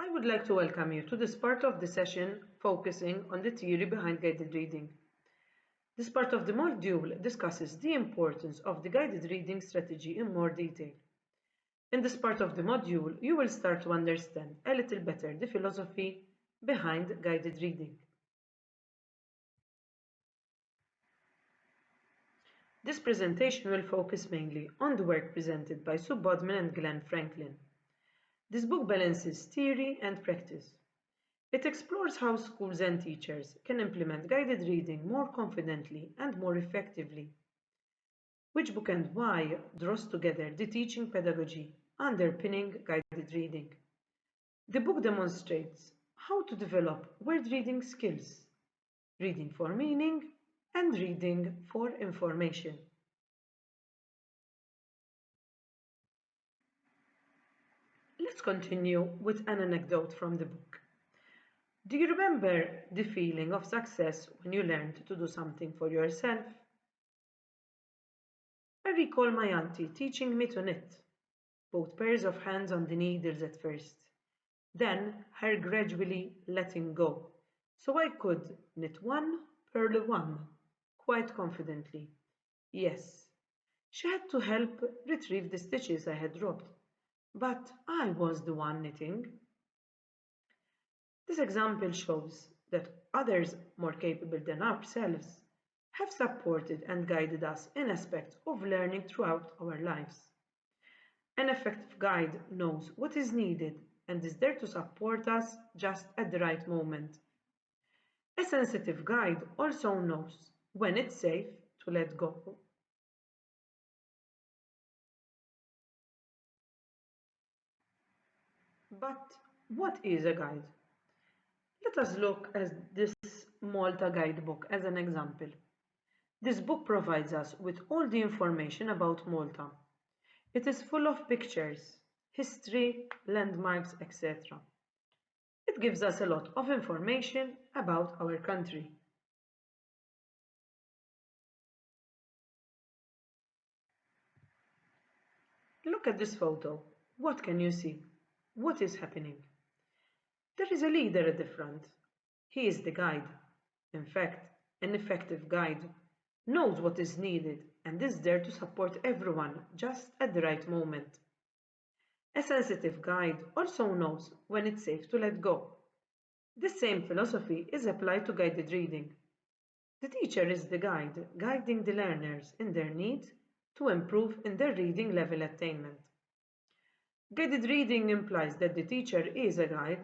I would like to welcome you to this part of the session focusing on the theory behind guided reading. This part of the module discusses the importance of the guided reading strategy in more detail. In this part of the module, you will start to understand a little better the philosophy behind guided reading. This presentation will focus mainly on the work presented by Sue Bodman and Glenn Franklin. This book balances theory and practice. It explores how schools and teachers can implement guided reading more confidently and more effectively. Which book and why draws together the teaching pedagogy underpinning guided reading. The book demonstrates how to develop word reading skills, reading for meaning, and reading for information. Let's continue with an anecdote from the book. Do you remember the feeling of success when you learned to do something for yourself? I recall my auntie teaching me to knit, both pairs of hands on the needles at first, then her gradually letting go, so I could knit one, purl one, quite confidently. Yes, she had to help retrieve the stitches I had dropped, but I was the one knitting. This example shows that others more capable than ourselves have supported and guided us in aspects of learning throughout our lives. An effective guide knows what is needed and is there to support us just at the right moment. A sensitive guide also knows when it's safe to let go. But what is a guide? Let us look at this Malta guidebook as an example. This book provides us with all the information about Malta. It is full of pictures, history, landmarks, etc. It gives us a lot of information about our country. Look at this photo. What can you see? What is happening? There is a leader at the front. He is the guide. In fact, an effective guide knows what is needed and is there to support everyone just at the right moment. A sensitive guide also knows when it's safe to let go. This same philosophy is applied to guided reading. The teacher is the guide, guiding the learners in their need to improve in their reading level attainment. Guided reading implies that the teacher is a guide.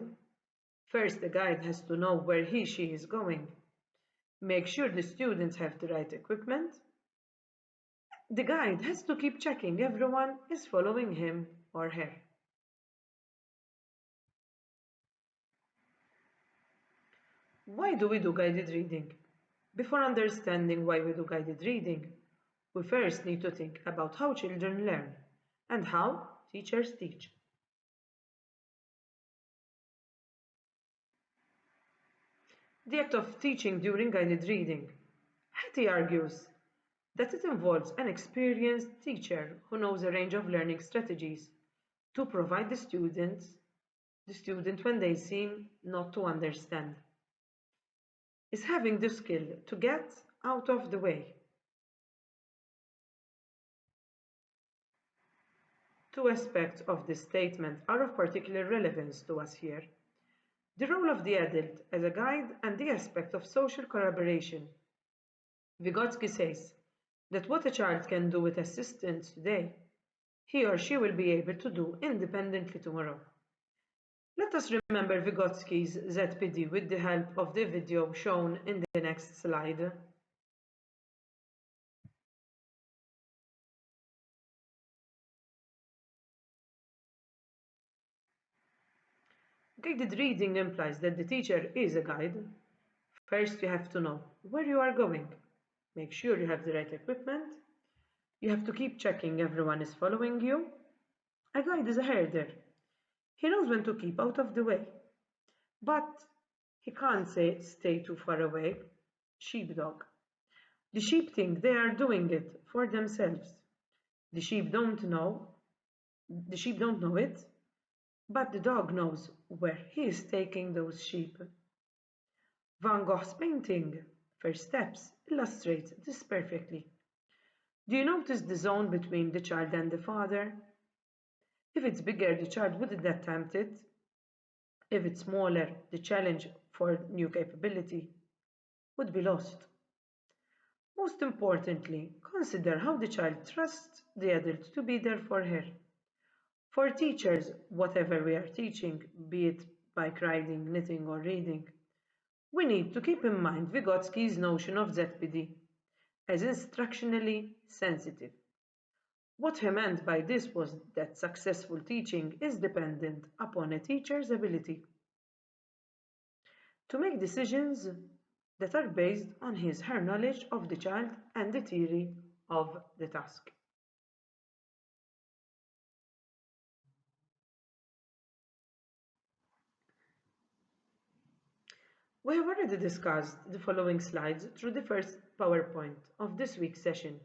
First, the guide has to know where she is going. Make sure the students have the right equipment. The guide has to keep checking everyone is following him or her. Why do we do guided reading? Before understanding why we do guided reading, we first need to think about how children learn and how teachers teach. The act of teaching during guided reading. Hattie argues that it involves an experienced teacher who knows a range of learning strategies to provide the student when they seem not to understand. Is having the skill to get out of the way. Two aspects of this statement are of particular relevance to us here. The role of the adult as a guide and the aspect of social collaboration. Vygotsky says that what a child can do with assistance today, he or she will be able to do independently tomorrow. Let us remember Vygotsky's ZPD with the help of the video shown in the next slide. Guided reading implies that the teacher is a guide. First, you have to know where you are going. Make sure you have the right equipment. You have to keep checking everyone is following you. A guide is a herder. He knows when to keep out of the way. But he can't say stay too far away. Sheepdog. The sheep think they are doing it for themselves. The sheep don't know it. but the dog knows where he is taking those sheep. Van Gogh's painting, First Steps, illustrates this perfectly. Do you notice the zone between the child and the father? If it's bigger, the child wouldn't attempt it. If it's smaller, the challenge for new capability would be lost. Most importantly, consider how the child trusts the adult to be there for her. For teachers, whatever we are teaching, be it bike riding, knitting, or reading, we need to keep in mind Vygotsky's notion of ZPD as instructionally sensitive. What he meant by this was that successful teaching is dependent upon a teacher's ability to make decisions that are based on his/her knowledge of the child and the theory of the task. We have already discussed the following slides through the first PowerPoint of this week's session.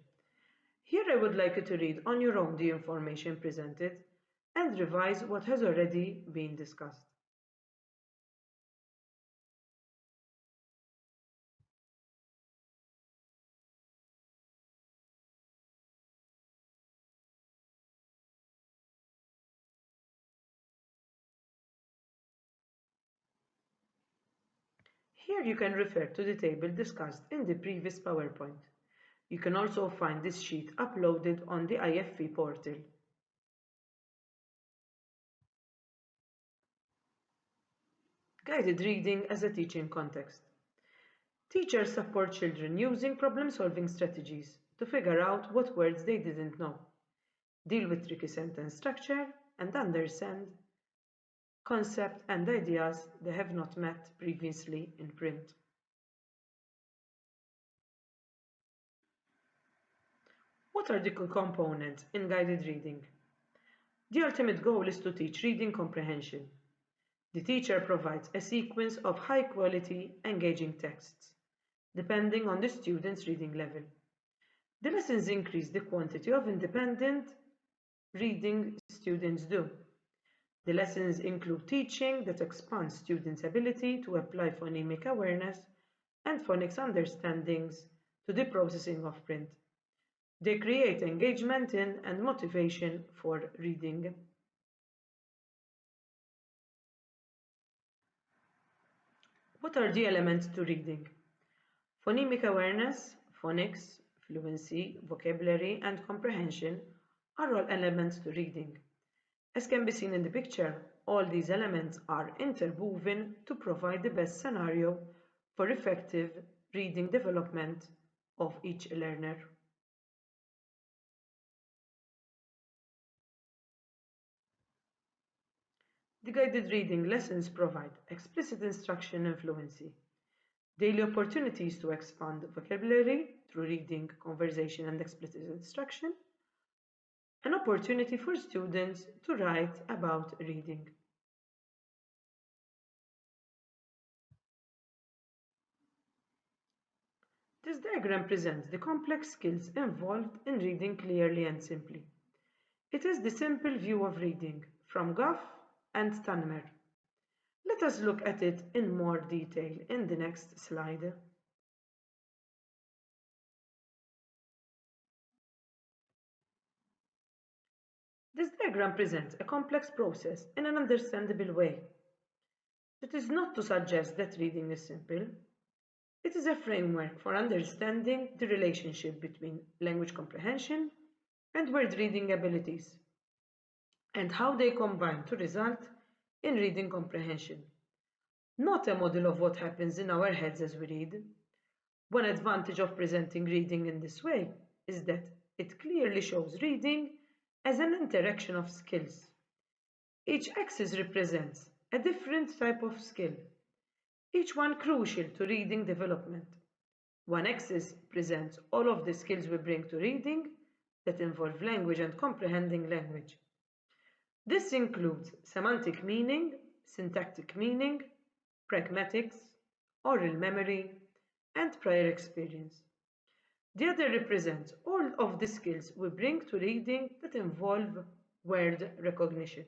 Here I would like you to read on your own the information presented and revise what has already been discussed. Here you can refer to the table discussed in the previous PowerPoint. You can also find this sheet uploaded on the IFP portal. Guided reading as a teaching context. Teachers support children using problem-solving strategies to figure out what words they didn't know, deal with tricky sentence structure, and understand concepts and ideas they have not met previously in print. What are the components in guided reading? The ultimate goal is to teach reading comprehension. The teacher provides a sequence of high-quality, engaging texts, depending on the student's reading level. The lessons increase the quantity of independent reading students do. The lessons include teaching that expands students' ability to apply phonemic awareness and phonics understandings to the processing of print. They create engagement in and motivation for reading. What are the elements to reading? Phonemic awareness, phonics, fluency, vocabulary, and comprehension are all elements to reading. As can be seen in the picture, all these elements are interwoven to provide the best scenario for effective reading development of each learner. The guided reading lessons provide explicit instruction and fluency, daily opportunities to expand vocabulary through reading, conversation, and explicit instruction, an opportunity for students to write about reading. This diagram presents the complex skills involved in reading clearly and simply. It is the simple view of reading from Goff and Tanmer. Let us look at it in more detail in the next slide. This diagram presents a complex process in an understandable way. It is not to suggest that reading is simple. It is a framework for understanding the relationship between language comprehension and word reading abilities, and how they combine to result in reading comprehension. Not a model of what happens in our heads as we read. One advantage of presenting reading in this way is that it clearly shows reading as an interaction of skills. Each axis represents a different type of skill, each one crucial to reading development. One axis presents all of the skills we bring to reading that involve language and comprehending language. This includes semantic meaning, syntactic meaning, pragmatics, oral memory, and prior experience. The other represents all of the skills we bring to reading that involve word recognition.